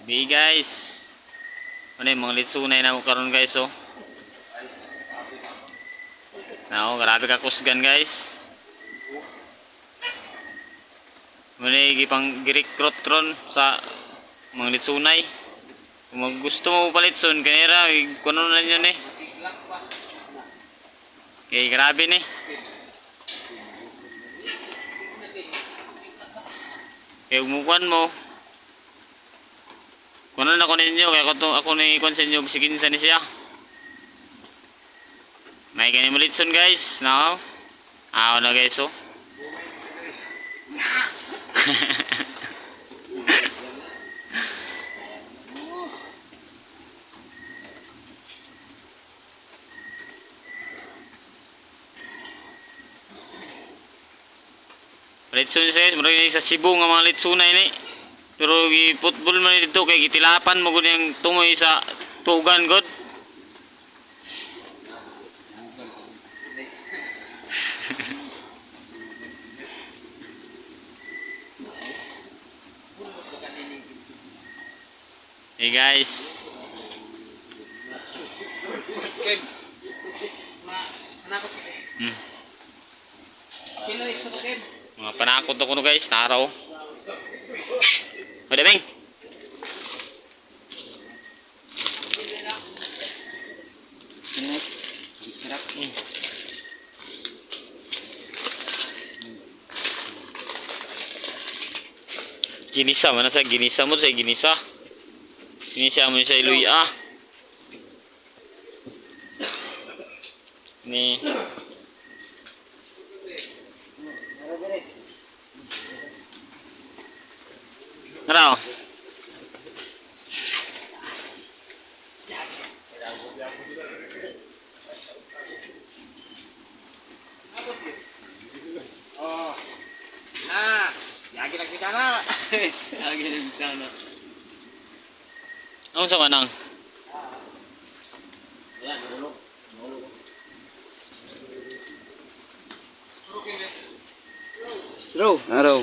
Bi guys. Ano yung mga litsunay na mo karon guys oh. Grabe ka kusgan guys. Muna gipang gi-recruit ron sa mga litsunay. Kung gusto mo palitson kanira, kuno na yun eh. Okay, grabe ni. Kaya umukuan mo. Kuno na ko ninyo, kaya ako ni konsen nyo siginsa ni siya. May ganyan mo litson guys. No? Na guys oh. Litson siya, marami sa Cebu nga mga litsunay ni. Pero gi-football man dito kay gitilapan mo gud yung tumoy sa tugan god. Hey guys. Mga panakot ako no guys, naraw. Udah beng. Ginisa mana sa ginisa mo sa ginisa. Ginisa mo sa iluy Ni Naraw. Oh. Nah, lagi lagi kana. Lagi lagi kana. Ano sa manang? Wala, nulog. Straw. Araw.